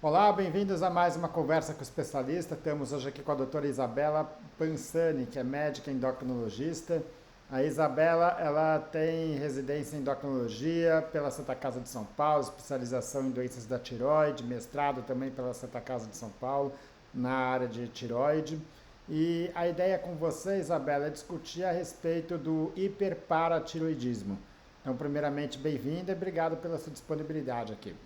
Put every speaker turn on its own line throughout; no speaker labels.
Olá, bem-vindos a mais uma conversa com o especialista. Estamos hoje aqui com a doutora Isabela Pansani, que é médica endocrinologista. A Isabela, ela tem residência em endocrinologia pela Santa Casa de São Paulo, especialização em doenças da tireoide, mestrado também pela Santa Casa de São Paulo na área de tireoide. E a ideia com você, Isabela, é discutir a respeito do hiperparatiroidismo. Então, primeiramente, bem-vinda e obrigado pela sua disponibilidade aqui.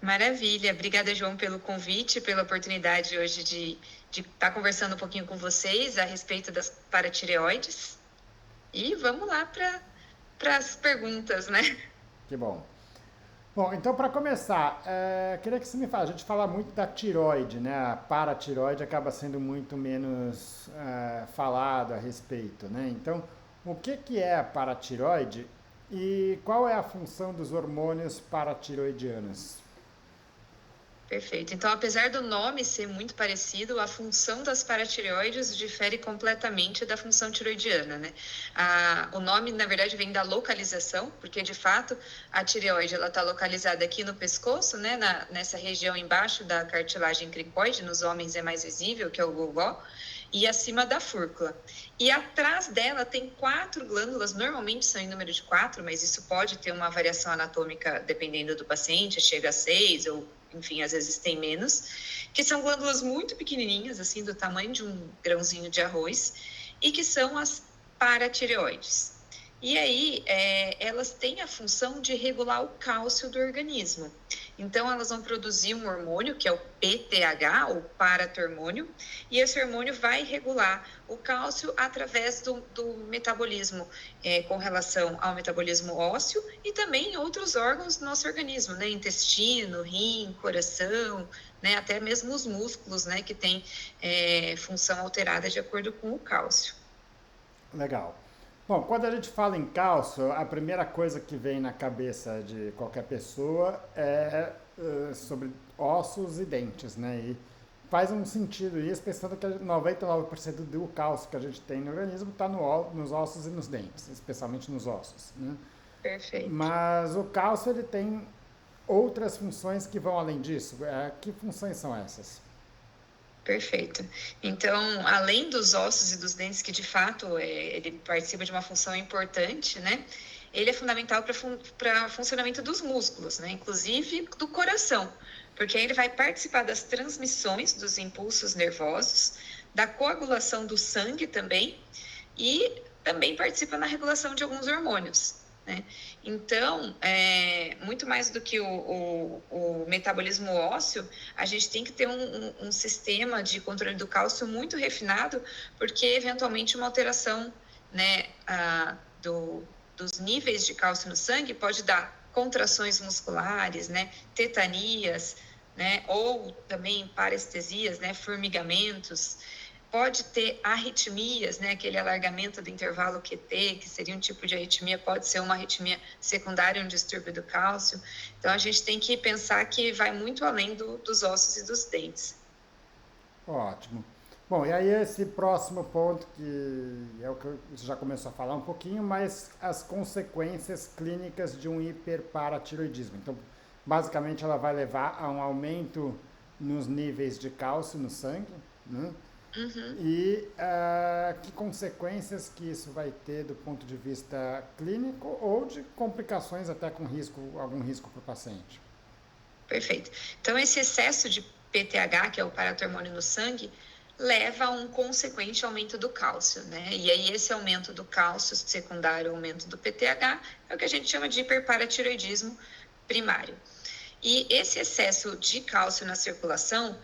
Maravilha. Obrigada, João, pelo convite, pela oportunidade hoje de estar conversando um pouquinho com vocês a respeito das paratireoides. E vamos lá para as perguntas, né?
Que bom. Bom, então para começar, queria que você me falasse, a gente fala muito da tiroide, né? A paratiroide acaba sendo muito menos falado a respeito, né? Então, o que é a paratiroide e qual é a função dos hormônios paratiroidianos?
Perfeito. Então, apesar do nome ser muito parecido, a função das paratireoides difere completamente da função tiroidiana, né? O nome, na verdade, vem da localização, porque, de fato, a tireoide está localizada aqui no pescoço, né? Nessa região embaixo da cartilagem cricoide, nos homens é mais visível, que é o gogó, e acima da fúrcula. E atrás dela tem 4 glândulas, normalmente são em número de 4, mas isso pode ter uma variação anatômica dependendo do paciente, chega a 6 ou enfim, às vezes tem menos, que são glândulas muito pequenininhas, assim, do tamanho de um grãozinho de arroz, e que são as paratireoides. E aí, elas têm a função de regular o cálcio do organismo. Então, elas vão produzir um hormônio, que é o PTH, ou paratormônio, e esse hormônio vai regular o cálcio através do metabolismo, com relação ao metabolismo ósseo e também em outros órgãos do nosso organismo, né? Intestino, rim, coração, né? Até mesmo os músculos, né? Que têm função alterada de acordo com o cálcio.
Legal. Bom, quando a gente fala em cálcio, a primeira coisa que vem na cabeça de qualquer pessoa é sobre ossos e dentes, né? E faz um sentido isso, pensando que 99% do cálcio que a gente tem no organismo está nos ossos e nos dentes, especialmente nos ossos, né?
Perfeito.
Mas o cálcio ele tem outras funções que vão além disso. Que funções são essas?
Perfeito. Então, além dos ossos e dos dentes, que de fato ele participa de uma função importante, né? Ele é fundamental para o funcionamento dos músculos, né? Inclusive do coração, porque aí ele vai participar das transmissões dos impulsos nervosos, da coagulação do sangue também, e também participa na regulação de alguns hormônios, né? Então, muito mais do que o metabolismo ósseo, a gente tem que ter um sistema de controle do cálcio muito refinado, porque eventualmente uma alteração, né, dos níveis de cálcio no sangue pode dar contrações musculares, né, tetanias, né, ou também parestesias, né, formigamentos. Pode ter arritmias, né, aquele alargamento do intervalo QT, que seria um tipo de arritmia, pode ser uma arritmia secundária, um distúrbio do cálcio. Então, a gente tem que pensar que vai muito além dos ossos e dos dentes.
Ótimo. Bom, e aí esse próximo ponto, que é o que você já começou a falar um pouquinho, mas as consequências clínicas de um hiperparatiroidismo. Então, basicamente, ela vai levar a um aumento nos níveis de cálcio no sangue, né?
Uhum.
E que consequências que isso vai ter do ponto de vista clínico ou de complicações até com risco, algum risco para o paciente.
Perfeito. Então, esse excesso de PTH, que é o paratormônio no sangue, leva a um consequente aumento do cálcio, né? E aí, esse aumento do cálcio secundário ao aumento do PTH é o que a gente chama de hiperparatiroidismo primário. E esse excesso de cálcio na circulação,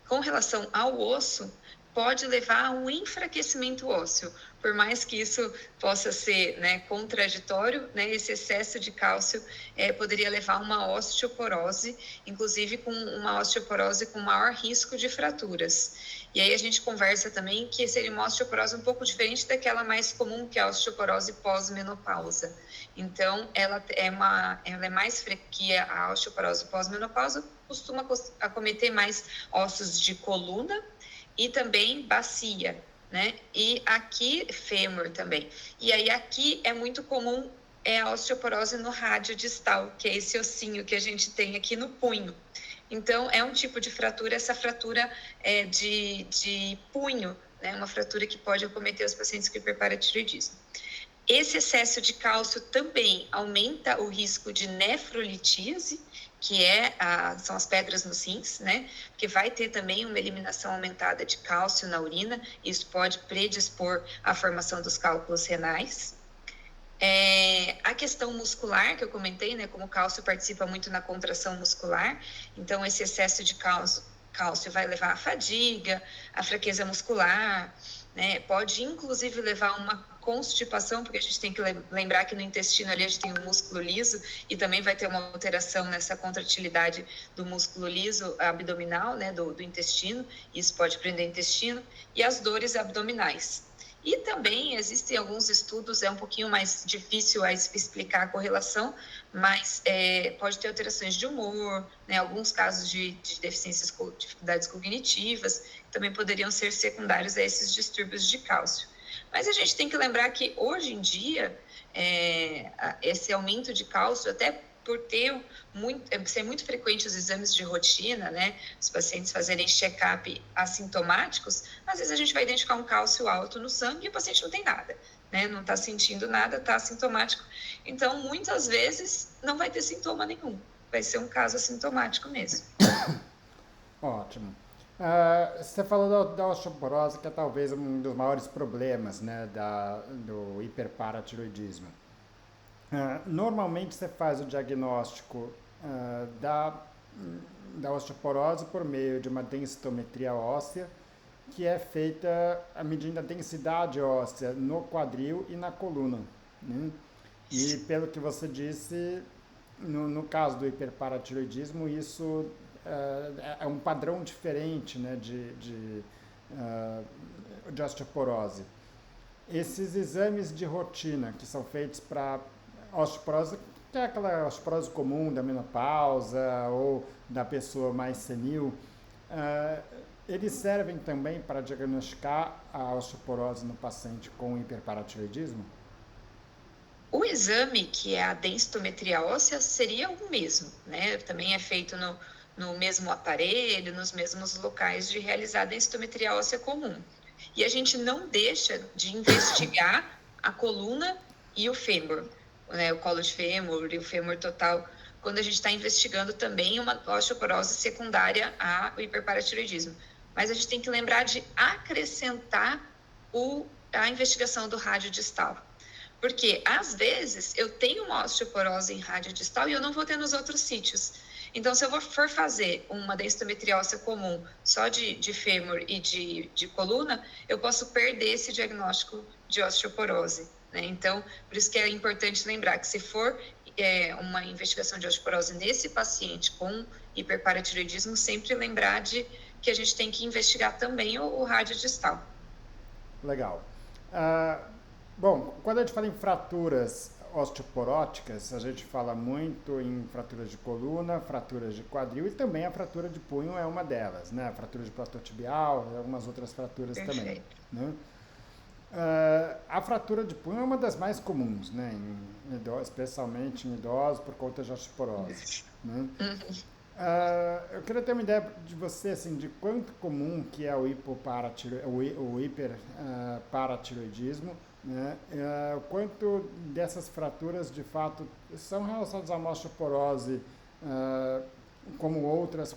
com relação ao osso, pode levar a um enfraquecimento ósseo. Por mais que isso possa ser, né, contraditório, né, esse excesso de cálcio poderia levar a uma osteoporose, inclusive com uma osteoporose com maior risco de fraturas. E aí a gente conversa também que seria uma osteoporose um pouco diferente daquela mais comum, que é a osteoporose pós-menopausa. Então, ela é mais frequente, a osteoporose pós-menopausa costuma acometer mais ossos de coluna e também bacia, né? E aqui, fêmur também. E aí, aqui é muito comum a osteoporose no rádio distal, que é esse ossinho que a gente tem aqui no punho. Então, é um tipo de fratura, essa fratura é de punho, né? Uma fratura que pode acometer os pacientes com hiperparatiroidismo. Esse excesso de cálcio também aumenta o risco de nefrolitíase, que são as pedras nos rins, né? Porque vai ter também uma eliminação aumentada de cálcio na urina, isso pode predispor à formação dos cálculos renais. A questão muscular, que eu comentei, né? Como o cálcio participa muito na contração muscular, então esse excesso de cálcio vai levar à fadiga, à fraqueza muscular, né? Pode inclusive levar a uma constipação, porque a gente tem que lembrar que no intestino ali a gente tem o músculo liso e também vai ter uma alteração nessa contratilidade do músculo liso abdominal, né, do intestino, isso pode prender o intestino, e as dores abdominais. E também existem alguns estudos, é um pouquinho mais difícil a explicar a correlação, mas pode ter alterações de humor, né, alguns casos de deficiências, dificuldades cognitivas, que também poderiam ser secundários a esses distúrbios de cálcio. Mas a gente tem que lembrar que hoje em dia, esse aumento de cálcio, até por ser muito frequente os exames de rotina, né? Os pacientes fazerem check-up assintomáticos, às vezes a gente vai identificar um cálcio alto no sangue e o paciente não tem nada, né? Não está sentindo nada, está assintomático. Então, muitas vezes, não vai ter sintoma nenhum. Vai ser um caso assintomático mesmo.
Ótimo. Você falou da osteoporose, que é talvez um dos maiores problemas, né, do hiperparatiroidismo. Normalmente você faz o diagnóstico da osteoporose por meio de uma densitometria óssea, que é feita medindo a densidade óssea no quadril e na coluna, né? E pelo que você disse, no caso do hiperparatiroidismo, isso é um padrão diferente, né, de osteoporose. Esses exames de rotina que são feitos para osteoporose, que é aquela osteoporose comum da menopausa ou da pessoa mais senil, eles servem também para diagnosticar a osteoporose no paciente com hiperparatiroidismo?
O exame, que é a densitometria óssea, seria o mesmo, né? Também é feito no mesmo aparelho, nos mesmos locais de realizar a densitometria óssea comum. E a gente não deixa de investigar a coluna e o fêmur, né? O colo de fêmur e o fêmur total, quando a gente está investigando também uma osteoporose secundária ao hiperparatiroidismo. Mas a gente tem que lembrar de acrescentar a investigação do rádio distal. Porque, às vezes, eu tenho uma osteoporose em rádio distal e eu não vou ter nos outros sítios. Então, se eu for fazer uma densitometria óssea comum só de fêmur e de coluna, eu posso perder esse diagnóstico de osteoporose, né? Então, por isso que é importante lembrar que se for uma investigação de osteoporose nesse paciente com hiperparatiroidismo, sempre lembrar que a gente tem que investigar também o rádio distal.
Legal. Bom, quando a gente fala em fraturas osteoporóticas, a gente fala muito em fraturas de coluna, fraturas de quadril e também a fratura de punho é uma delas, né? A fratura de platô tibial e algumas outras fraturas também, né? A fratura de punho é uma das mais comuns, né? Especialmente em idosos por conta de osteoporose, né? Eu queria ter uma ideia de você, assim, de quanto comum que é o hiperparatiroidismo, né? Quanto dessas fraturas, de fato, são relacionadas à osteoporose, como outras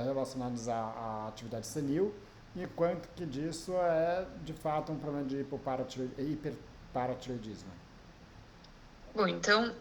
relacionadas à atividade senil, e quanto que disso é, de fato, um problema de hiperparatiroidismo.
Bom, então,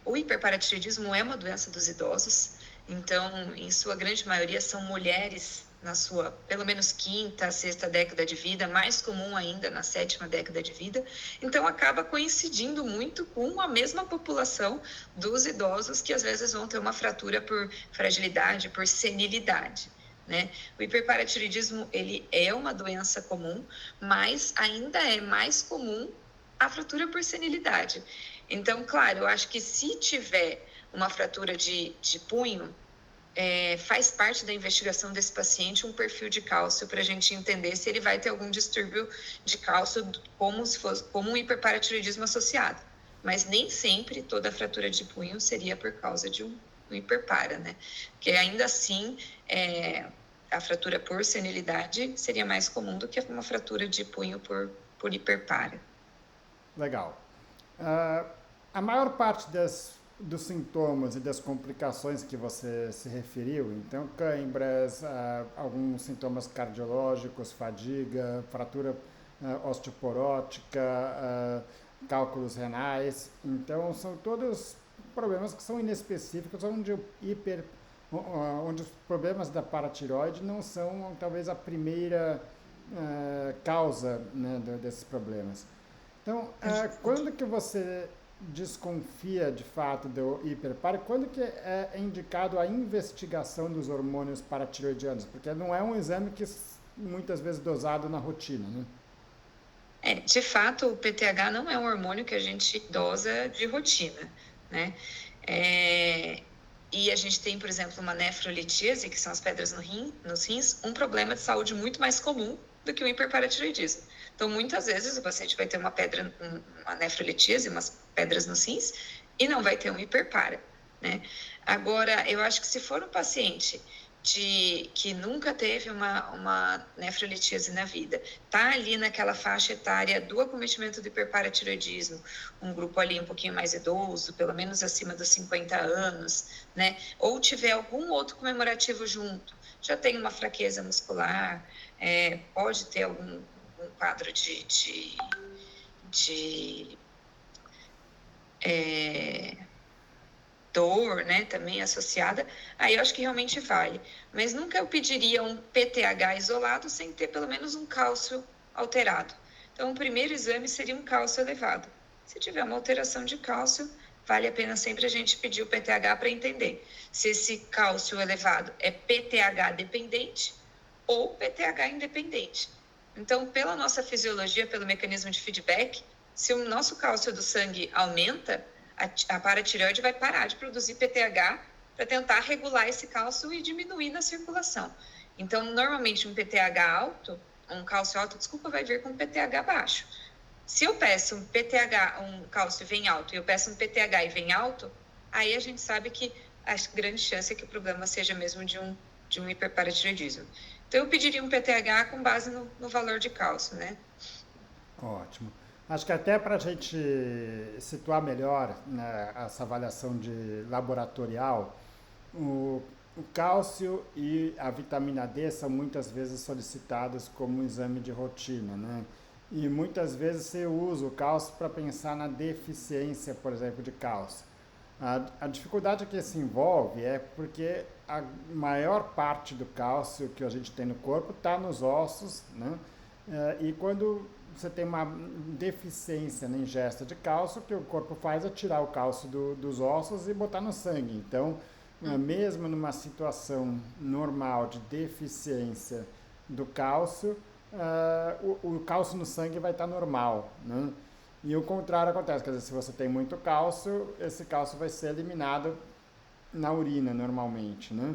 o hiperparatiroidismo é uma doença dos idosos. Então, em sua grande maioria, são mulheres na sua, pelo menos, quinta, sexta década de vida, mais comum ainda na sétima década de vida. Então, acaba coincidindo muito com a mesma população dos idosos que, às vezes, vão ter uma fratura por fragilidade, por senilidade, né? O hiperparatiroidismo, ele é uma doença comum, mas ainda é mais comum a fratura por senilidade. Então, claro, eu acho que se tiver uma fratura de punho, faz parte da investigação desse paciente um perfil de cálcio para a gente entender se ele vai ter algum distúrbio de cálcio como um hiperparatiroidismo associado. Mas nem sempre toda fratura de punho seria por causa de um hiperpara, né? Porque ainda assim, a fratura por senilidade seria mais comum do que uma fratura de punho por hiperpara.
Legal. A maior parte dos sintomas e das complicações que você se referiu, então cãibras, alguns sintomas cardiológicos, fadiga, fratura osteoporótica, cálculos renais, então são todos problemas que são inespecíficos, onde os problemas da paratireoide não são talvez a primeira causa, né, desses problemas. Então, quando que você desconfia de fato do hiperparo? Quando que é indicado a investigação dos hormônios paratireoidianos? Porque não é um exame que muitas vezes dosado na rotina, né?
De fato, o PTH não é um hormônio que a gente dosa de rotina, né? E a gente tem, por exemplo, uma nefrolitíase, que são as pedras nos rins, um problema de saúde muito mais comum do que o hiperparatireoidismo. Então, muitas vezes o paciente vai ter uma nefrolitíase, umas pedras nos rins, e não vai ter um hiperpara, né? Agora, eu acho que se for um paciente que nunca teve uma nefrolitíase na vida, tá ali naquela faixa etária do acometimento do hiperparatireoidismo, um grupo ali um pouquinho mais idoso, pelo menos acima dos 50 anos, né? Ou tiver algum outro comemorativo junto, já tem uma fraqueza muscular, pode ter algum quadro de dor, né, também associada, aí eu acho que realmente vale. Mas nunca eu pediria um PTH isolado sem ter pelo menos um cálcio alterado. Então, o primeiro exame seria um cálcio elevado. Se tiver uma alteração de cálcio, vale a pena sempre a gente pedir o PTH para entender se esse cálcio elevado é PTH dependente ou PTH independente. Então, pela nossa fisiologia, pelo mecanismo de feedback, se o nosso cálcio do sangue aumenta, a paratireoide vai parar de produzir PTH para tentar regular esse cálcio e diminuir na circulação. Então, normalmente um PTH alto, um cálcio alto, vai vir com PTH baixo. Se eu peço um PTH, um cálcio vem alto, e eu peço um PTH e vem alto, aí a gente sabe que a grande chance é que o problema seja mesmo de um hiperparatireoidismo. Então, eu pediria um PTH com base no valor de cálcio, né?
Ótimo. Acho que até para a gente situar melhor, né, essa avaliação de laboratorial, o cálcio e a vitamina D são muitas vezes solicitados como um exame de rotina, né? E muitas vezes você usa o cálcio para pensar na deficiência, por exemplo, de cálcio. A dificuldade que se envolve é porque a maior parte do cálcio que a gente tem no corpo está nos ossos, né? E quando você tem uma deficiência na ingesta de cálcio, o que o corpo faz é tirar o cálcio dos ossos e botar no sangue. Então, mesmo numa situação normal de deficiência do cálcio, o cálcio no sangue vai estar normal, né? E o contrário acontece, quer dizer, se você tem muito cálcio, esse cálcio vai ser eliminado na urina normalmente, né?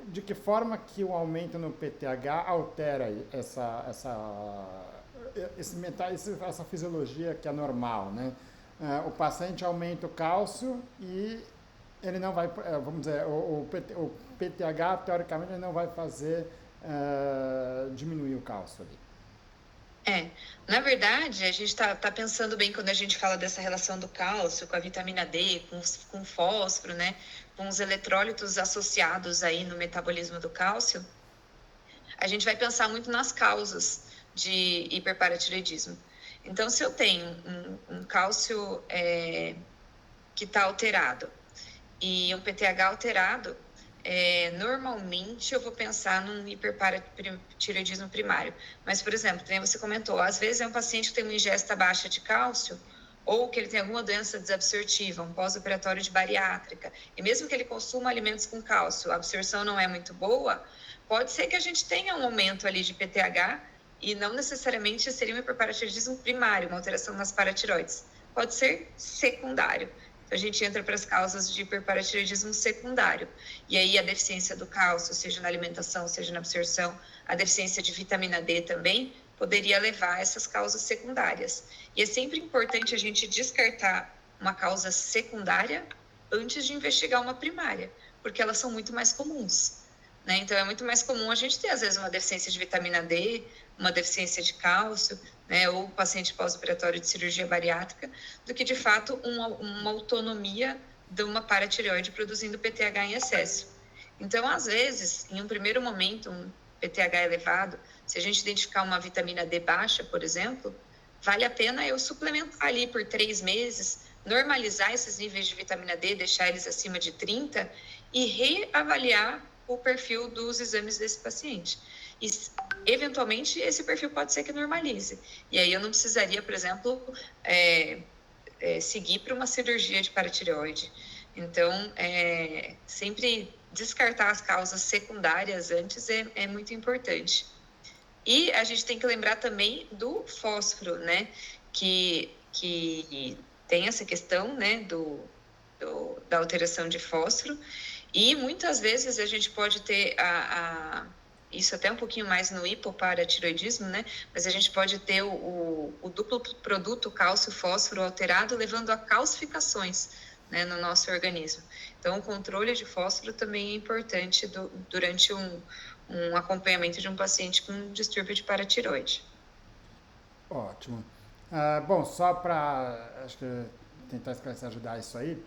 De que forma que o aumento no PTH altera essa fisiologia que é normal, né? O paciente aumenta o cálcio e ele não vai, vamos dizer, o PTH teoricamente ele não vai fazer diminuir o cálcio ali.
Na verdade, a gente está pensando bem quando a gente fala dessa relação do cálcio com a vitamina D, com o fósforo, né? Com os eletrólitos associados aí no metabolismo do cálcio, a gente vai pensar muito nas causas de hiperparatireoidismo. Então, se eu tenho um cálcio que está alterado e um PTH alterado, normalmente eu vou pensar num hiperparatireoidismo primário. Mas, por exemplo, como você comentou, às vezes é um paciente que tem uma ingesta baixa de cálcio ou que ele tem alguma doença desabsortiva, um pós-operatório de bariátrica, e mesmo que ele consuma alimentos com cálcio, a absorção não é muito boa, pode ser que a gente tenha um aumento ali de PTH e não necessariamente seria um hiperparatireoidismo primário, uma alteração nas paratireoides. Pode ser secundário. A gente entra para as causas de hiperparatireoidismo secundário. E aí a deficiência do cálcio, seja na alimentação, seja na absorção, a deficiência de vitamina D também poderia levar a essas causas secundárias. E é sempre importante a gente descartar uma causa secundária antes de investigar uma primária, porque elas são muito mais comuns, né? Então, é muito mais comum a gente ter, às vezes, uma deficiência de vitamina D, uma deficiência de cálcio, né? Ou paciente pós-operatório de cirurgia bariátrica, do que, de fato, uma autonomia de uma paratireoide produzindo PTH em excesso. Então, às vezes, em um primeiro momento, um PTH elevado, se a gente identificar uma vitamina D baixa, por exemplo, vale a pena eu suplementar ali por 3 meses, normalizar esses níveis de vitamina D, deixar eles acima de 30 e reavaliar o perfil dos exames desse paciente. E, eventualmente, esse perfil pode ser que normalize. E aí eu não precisaria, por exemplo, seguir para uma cirurgia de paratireoide. Então, sempre descartar as causas secundárias antes é muito importante. E a gente tem que lembrar também do fósforo, né? Que tem essa questão, né, da alteração de fósforo. E muitas vezes a gente pode ter isso até um pouquinho mais no hipoparatiroidismo, né? Mas a gente pode ter o duplo produto cálcio-fósforo alterado, levando a calcificações, né, no nosso organismo. Então, o controle de fósforo também é importante durante um acompanhamento de um paciente com distúrbio de paratiroide.
Ótimo. Bom, só para acho que tentar esclarecer, ajudar isso aí,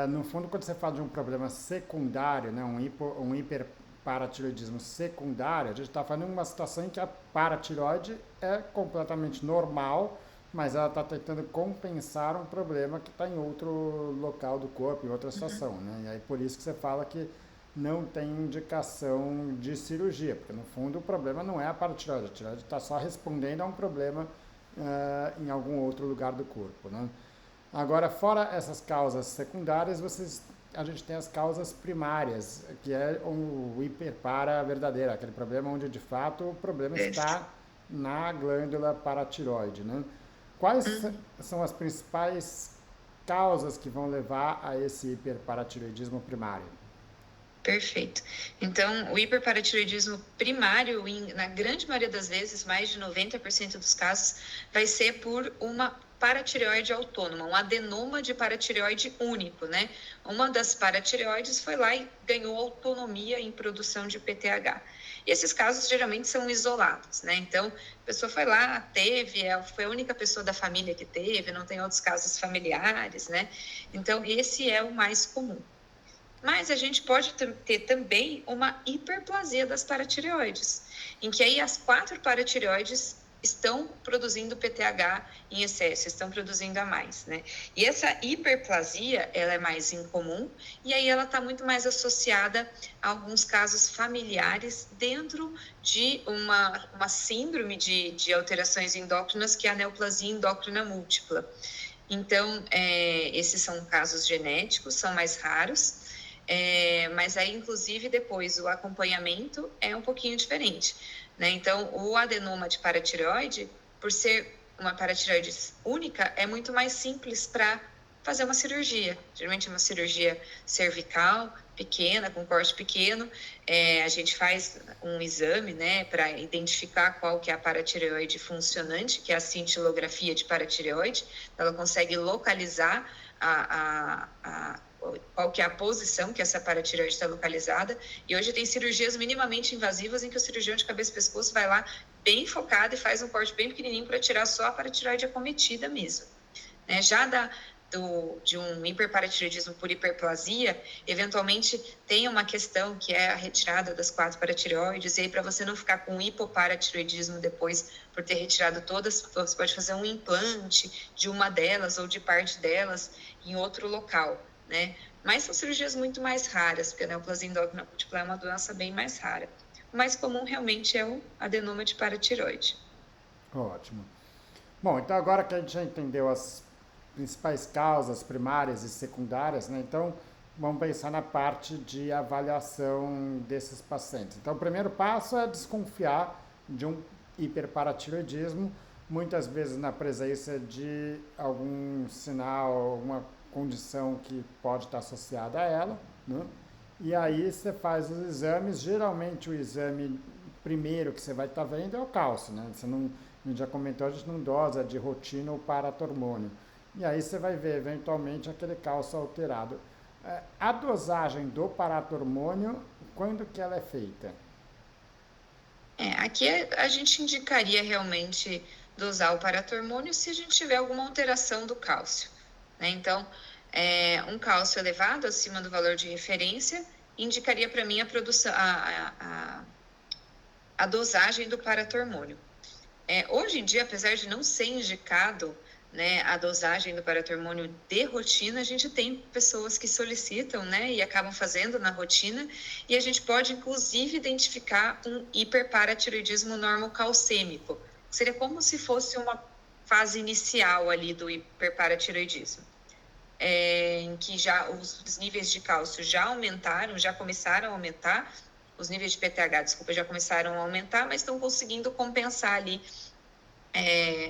no fundo, quando você fala de um problema secundário, né, um hiperparatiroidismo secundário, a gente está falando de uma situação em que a paratiroide é completamente normal, mas ela está tentando compensar um problema que está em outro local do corpo, em outra situação, né? E aí por isso que você fala que não tem indicação de cirurgia, porque no fundo o problema não é a paratiroide está só respondendo a um problema em algum outro lugar do corpo, né? Agora, fora essas causas secundárias, a gente tem as causas primárias, que é o hiperpara verdadeiro, aquele problema onde de fato o problema está na glândula paratiroide, né? Quais são as principais causas que vão levar a esse hiperparatiroidismo primário?
Perfeito. Então, o hiperparatiroidismo primário, na grande maioria das vezes, mais de 90% dos casos, vai ser por uma paratireoide autônoma, um adenoma de paratireoide único, né? Uma das paratireoides foi lá e ganhou autonomia em produção de PTH. E esses casos geralmente são isolados, né? Então, a pessoa foi lá, foi a única pessoa da família que teve, não tem outros casos familiares, né? Então, esse é o mais comum. Mas a gente pode ter também uma hiperplasia das paratireoides, em que aí as 4 paratireoides estão produzindo PTH em excesso, estão produzindo a mais, né? E essa hiperplasia, ela é mais incomum, e aí ela está muito mais associada a alguns casos familiares dentro de uma síndrome de alterações endócrinas, que é a neoplasia endócrina múltipla. Então, esses são casos genéticos, são mais raros, mas aí, inclusive, depois o acompanhamento é um pouquinho diferente, né? Então, o adenoma de paratireoide, por ser uma paratireoide única, é muito mais simples para fazer uma cirurgia. Geralmente é uma cirurgia cervical, pequena, com corte pequeno. A gente faz um exame, né, para identificar qual que é a paratireoide funcionante, que é a cintilografia de paratireoide. Ela consegue localizar qual que é a posição que essa paratireoide está localizada, e hoje tem cirurgias minimamente invasivas em que o cirurgião de cabeça e pescoço vai lá bem focado e faz um corte bem pequenininho para tirar só a paratireoide acometida mesmo, né? Já de um hiperparatiroidismo por hiperplasia, eventualmente tem uma questão que é a retirada das 4 paratireoides, e aí para você não ficar com hipoparatiroidismo depois por ter retirado todas, você pode fazer um implante de uma delas ou de parte delas em outro local, né? Mas são cirurgias muito mais raras, porque a neoplasia endócrina múltipla é uma doença bem mais rara. O mais comum realmente é o adenoma de paratiroide.
Ótimo. Bom, então agora que a gente já entendeu as principais causas primárias e secundárias, né? Então vamos pensar na parte de avaliação desses pacientes. Então o primeiro passo é desconfiar de um hiperparatiroidismo, muitas vezes na presença de algum sinal, alguma condição que pode estar associada a ela, né? E aí você faz os exames, geralmente o exame primeiro que você vai estar vendo é o cálcio, né? Você não, a gente já comentou, a gente não dosa de rotina ou paratormônio. E aí você vai ver eventualmente aquele cálcio alterado. A dosagem do paratormônio, quando que ela é feita?
Aqui a gente indicaria realmente dosar o paratormônio se a gente tiver alguma alteração do cálcio, né? Então, um cálcio elevado acima do valor de referência indicaria para mim a produção, a dosagem do paratormônio. Hoje em dia, apesar de não ser indicado, né, a dosagem do paratormônio de rotina, a gente tem pessoas que solicitam, né, e acabam fazendo na rotina, e a gente pode, inclusive, identificar um hiperparatiroidismo normocalcêmico, que seria como se fosse uma fase inicial ali do hiperparatiroidismo, em que já os níveis de cálcio já aumentaram, já começaram a aumentar, os níveis de PTH, desculpa, já começaram a aumentar, mas estão conseguindo compensar ali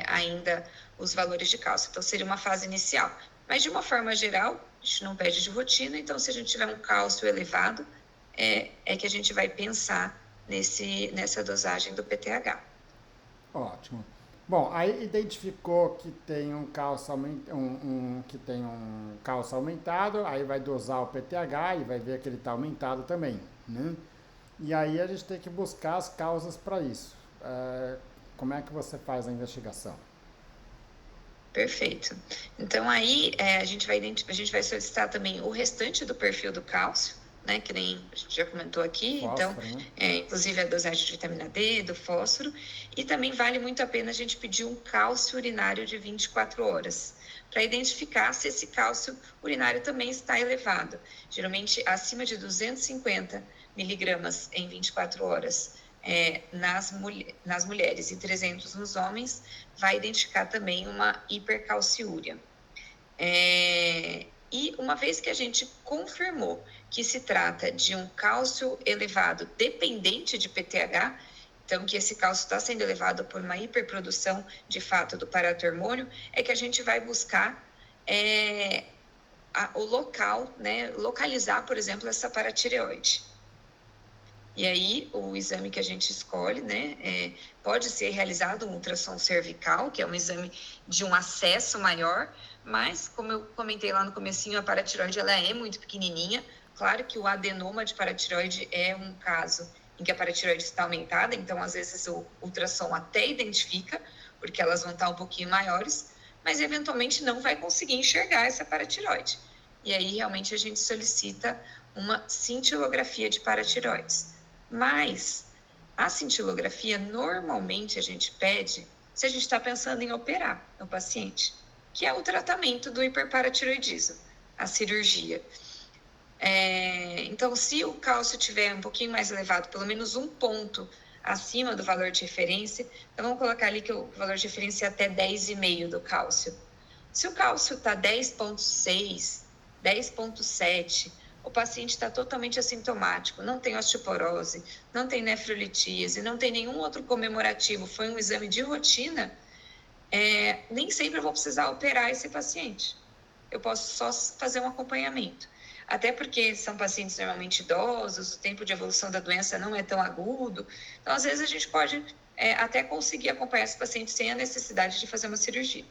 ainda os valores de cálcio. Então, seria uma fase inicial. Mas, de uma forma geral, a gente não pede de rotina, então, se a gente tiver um cálcio elevado, que a gente vai pensar nessa dosagem do PTH.
Ótimo. Bom, aí identificou que tem que tem um cálcio aumentado, aí vai dosar o PTH e vai ver que ele está aumentado também, né? E aí a gente tem que buscar as causas para isso. Como é que você faz a investigação?
Perfeito. Então, aí a gente vai solicitar também o restante do perfil do cálcio, né, que nem a gente já comentou aqui,
Fósforo,
então,
né?
inclusive a dosagem de vitamina D, do fósforo, e também vale muito a pena a gente pedir um cálcio urinário de 24 horas, para identificar se esse cálcio urinário também está elevado, geralmente acima de 250 miligramas em 24 horas. Nas mulheres e 300 nos homens, vai identificar também uma hipercalciúria. E uma vez que a gente confirmou que se trata de um cálcio elevado dependente de PTH, então que esse cálcio está sendo elevado por uma hiperprodução de fato do paratormônio, é que a gente vai buscar o local, né, localizar, por exemplo, essa paratireoide. E aí, o exame que a gente escolhe, né, pode ser realizado um ultrassom cervical, que é um exame de um acesso maior, mas, como eu comentei lá no comecinho, a paratireoide ela é muito pequenininha. Claro que o adenoma de paratireoide é um caso em que a paratireoide está aumentada, então, às vezes, o ultrassom até identifica, porque elas vão estar um pouquinho maiores, mas, eventualmente, não vai conseguir enxergar essa paratireoide. E aí, realmente, a gente solicita uma cintilografia de paratireoides. Mas a cintilografia, normalmente a gente pede se a gente está pensando em operar no paciente, que é o tratamento do hiperparatiroidismo, a cirurgia. Então, se o cálcio tiver um pouquinho mais elevado, pelo menos um ponto acima do valor de referência, então vamos colocar ali que o valor de referência é até 10,5 do cálcio. Se o cálcio está 10,6, 10,7, o paciente está totalmente assintomático, não tem osteoporose, não tem nefrolitíase, não tem nenhum outro comemorativo, foi um exame de rotina, nem sempre eu vou precisar operar esse paciente. Eu posso só fazer um acompanhamento. Até porque são pacientes normalmente idosos, o tempo de evolução da doença não é tão agudo. Então, às vezes, a gente pode até conseguir acompanhar esse paciente sem a necessidade de fazer uma cirurgia.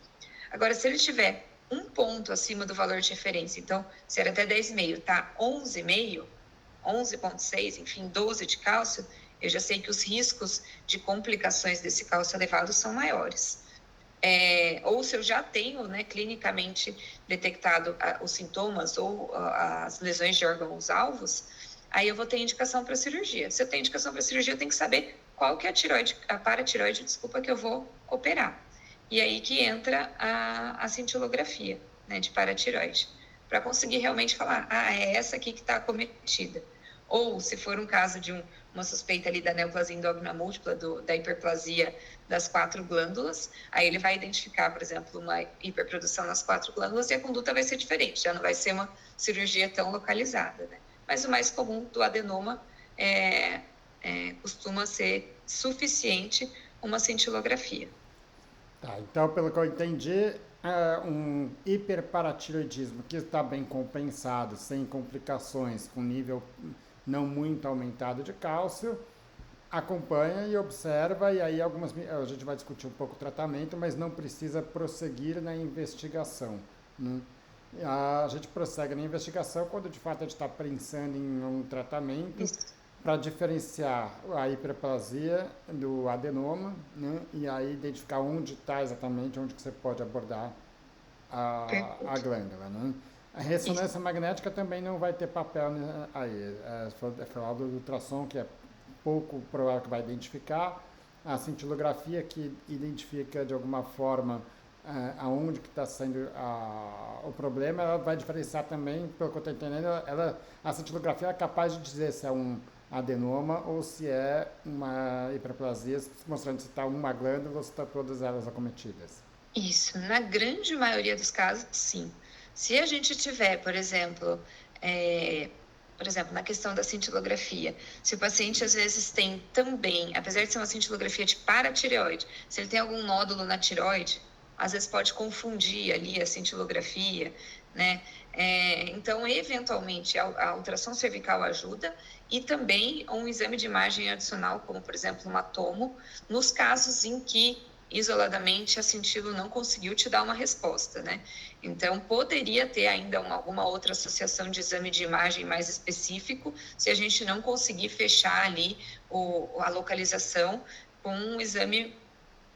Agora, se ele tiver um ponto acima do valor de referência, então, se era até 10,5, tá 11,5, 11,6, enfim, 12 de cálcio, eu já sei que os riscos de complicações desse cálcio elevado são maiores. Ou se eu já tenho, né, clinicamente detectado os sintomas ou as lesões de órgãos-alvos, aí eu vou ter indicação para cirurgia. Se eu tenho indicação para cirurgia, eu tenho que saber qual que é a paratireoide, que eu vou operar. E aí que entra a cintilografia, né, de paratireoide, para conseguir realmente falar, é essa aqui que está acometida. Ou, se for um caso de uma suspeita ali da neoplasia endócrina múltipla, da hiperplasia das 4 glândulas, aí ele vai identificar, por exemplo, uma hiperprodução nas 4 glândulas e a conduta vai ser diferente, já não vai ser uma cirurgia tão localizada, né? Mas o mais comum do adenoma costuma ser suficiente uma cintilografia.
Tá, então, pelo que eu entendi, um hiperparatiroidismo que está bem compensado, sem complicações, com nível não muito aumentado de cálcio, acompanha e observa, e aí a gente vai discutir um pouco o tratamento, mas não precisa prosseguir na investigação, né? A gente prossegue na investigação quando de fato a gente está pensando em um tratamento
Isso.
para diferenciar a hiperplasia do adenoma, né? E aí identificar onde está exatamente, onde que você pode abordar a
Perfeito.
glândula, né? A
Isso.
ressonância magnética também não vai ter papel, né, aí. Falar do ultrassom, que é pouco provável que vai identificar. A cintilografia, que identifica de alguma forma aonde que está sendo o problema, ela vai diferenciar também, pelo que eu estou entendendo, a cintilografia é capaz de dizer se é um adenoma ou se é uma hiperplasia, mostrando se está uma glândula ou se está todas elas acometidas.
Isso, na grande maioria dos casos, sim. Se a gente tiver, é, por exemplo, na questão da cintilografia, se o paciente às vezes tem também, apesar de ser uma cintilografia de paratireoide, se ele tem algum nódulo na tireoide, às vezes pode confundir ali a cintilografia, né? Então, eventualmente, a ultrassom cervical ajuda e também um exame de imagem adicional, como, por exemplo, um tomo, nos casos em que isoladamente a cintilo não conseguiu te dar uma resposta, né? Então, poderia ter ainda alguma outra associação de exame de imagem mais específico, se a gente não conseguir fechar ali a localização com um exame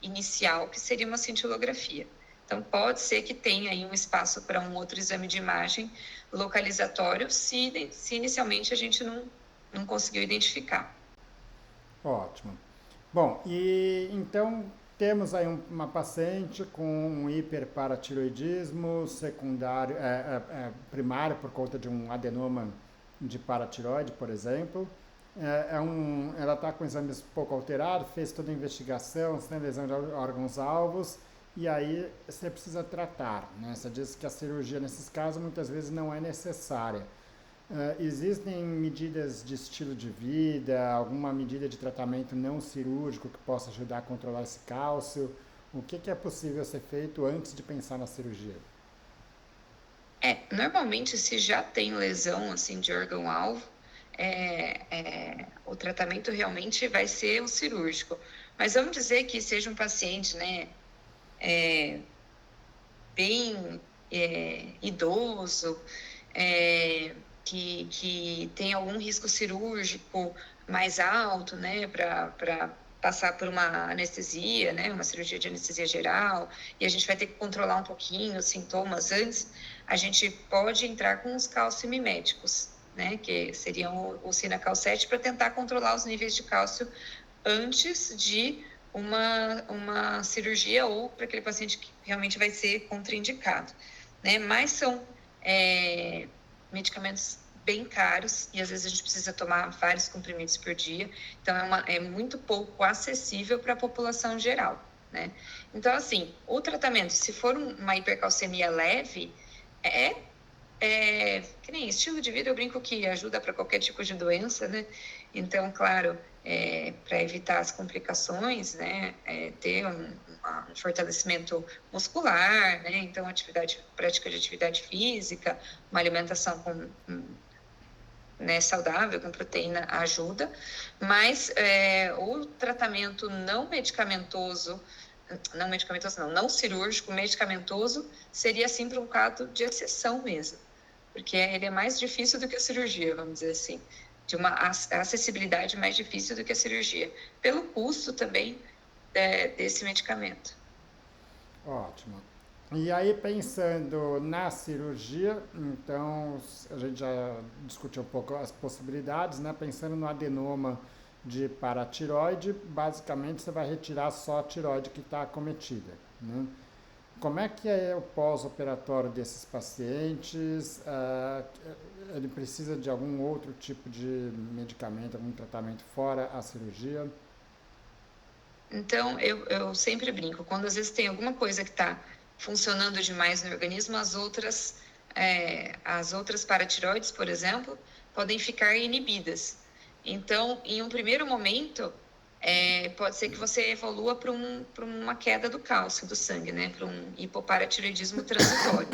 inicial, que seria uma cintilografia. Então, pode ser que tenha aí um espaço para um outro exame de imagem localizatório, se inicialmente a gente não conseguiu identificar.
Ótimo. Bom, e então temos aí uma paciente com um hiperparatiroidismo secundário, primário por conta de um adenoma de paratiroide, por exemplo. Ela está com exames pouco alterados, fez toda a investigação, sem lesão de órgãos-alvos, e aí você precisa tratar, né? Você disse que a cirurgia nesses casos muitas vezes não é necessária. Existem medidas de estilo de vida, alguma medida de tratamento não cirúrgico que possa ajudar a controlar esse cálcio? O que é possível ser feito antes de pensar na cirurgia?
Normalmente, se já tem lesão assim de órgão-alvo, o tratamento realmente vai ser o cirúrgico. Mas vamos dizer que seja um paciente, né, bem idoso, que tem algum risco cirúrgico mais alto, né, para passar por uma anestesia, né, uma cirurgia de anestesia geral, e a gente vai ter que controlar um pouquinho os sintomas antes, a gente pode entrar com os calcimiméticos, né, que seriam o Sinacal 7, para tentar controlar os níveis de cálcio antes de uma cirurgia ou para aquele paciente que realmente vai ser contraindicado, né? Mas são medicamentos bem caros e às vezes a gente precisa tomar vários comprimidos por dia, então é muito pouco acessível para a população geral, né? Então, assim, o tratamento, se for uma hipercalcemia leve, que nem estilo de vida, eu brinco que ajuda para qualquer tipo de doença, né? Então, claro, para evitar as complicações, né? Ter um fortalecimento muscular, né? Então, prática de atividade física, uma alimentação né, saudável, com proteína, ajuda. Mas o tratamento não cirúrgico, medicamentoso, seria sempre um caso de exceção mesmo, porque ele é mais difícil do que a cirurgia, vamos dizer assim, de uma acessibilidade mais difícil do que a cirurgia, pelo custo também desse medicamento.
Ótimo. E aí, pensando na cirurgia, então a gente já discutiu um pouco as possibilidades, né? Pensando no adenoma de paratiroide, basicamente você vai retirar só a tiroide que está acometida, né? Como é que é o pós-operatório desses pacientes? Ele precisa de algum outro tipo de medicamento, algum tratamento fora a cirurgia?
Então, eu sempre brinco, quando às vezes tem alguma coisa que está funcionando demais no organismo, as outras paratiroides, por exemplo, podem ficar inibidas. Então, em um primeiro momento, pode ser que você evolua para uma queda do cálcio do sangue, né? Para um hipoparatiroidismo transitório.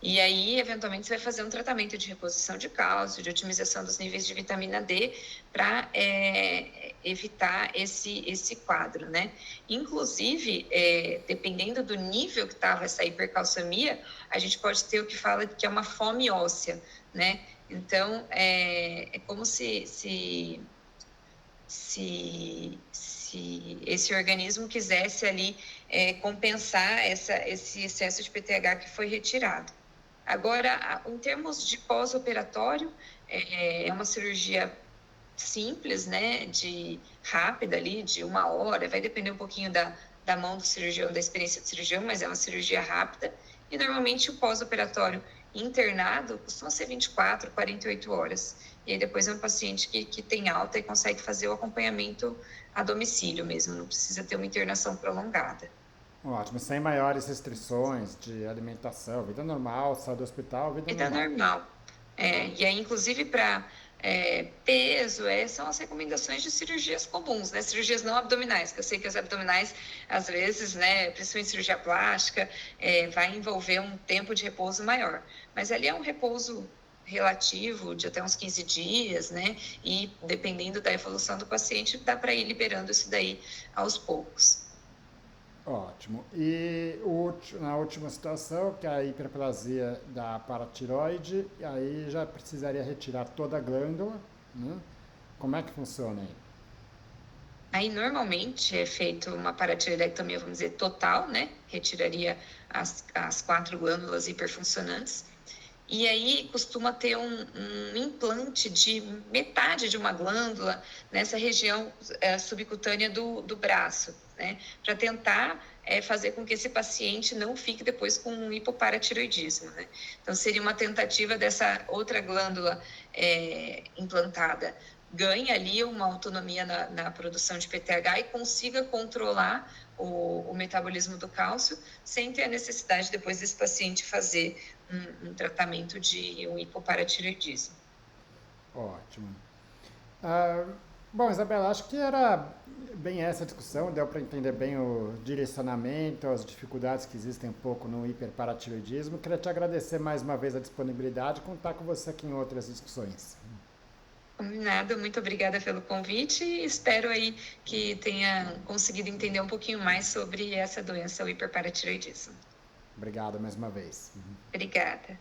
E aí, eventualmente, você vai fazer um tratamento de reposição de cálcio, de otimização dos níveis de vitamina D, para evitar esse quadro, né? Inclusive, dependendo do nível que estava essa hipercalcemia, a gente pode ter o que fala que é uma fome óssea, né? Então, é como se esse organismo quisesse ali compensar esse excesso de PTH que foi retirado. Agora, em termos de pós-operatório, é uma cirurgia simples, né, rápida ali, de 1 hora, vai depender um pouquinho da mão do cirurgião, da experiência do cirurgião, mas é uma cirurgia rápida, e normalmente o pós-operatório internado costuma ser 24, 48 horas, e aí depois é um paciente que tem alta e consegue fazer o acompanhamento a domicílio mesmo, não precisa ter uma internação prolongada.
Ótimo, sem maiores restrições de alimentação, vida normal, sair do hospital, vida
Vida
normal.
normal. E aí, inclusive, para peso, são as recomendações de cirurgias comuns, né? Cirurgias não abdominais, que eu sei que as abdominais, às vezes, né, principalmente cirurgia plástica, vai envolver um tempo de repouso maior. Mas ali é um repouso relativo de até uns 15 dias, né? E dependendo da evolução do paciente, dá para ir liberando isso daí aos poucos.
Ótimo. E na última situação, que é a hiperplasia da paratiroide, aí já precisaria retirar toda a glândula, né? Como é que funciona aí?
Aí, normalmente, é feito uma paratiroidectomia, vamos dizer, total, né? Retiraria as 4 glândulas hiperfuncionantes. E aí, costuma ter um implante de metade de uma glândula nessa região subcutânea do braço, né? Para tentar fazer com que esse paciente não fique depois com um hipoparatiroidismo, né? Então, seria uma tentativa dessa outra glândula implantada ganhe ali uma autonomia na produção de PTH e consiga controlar o metabolismo do cálcio sem ter a necessidade depois desse paciente fazer um tratamento de um hipoparatiroidismo.
Ótimo. Ah, bom, Isabela, acho que era bem essa a discussão, deu para entender bem o direcionamento, as dificuldades que existem um pouco no hiperparatiroidismo. Queria te agradecer mais uma vez a disponibilidade e contar com você aqui em outras discussões.
Combinado, muito obrigada pelo convite e espero aí que tenha conseguido entender um pouquinho mais sobre essa doença, o hiperparatiroidismo.
Obrigado mais uma vez.
Obrigada.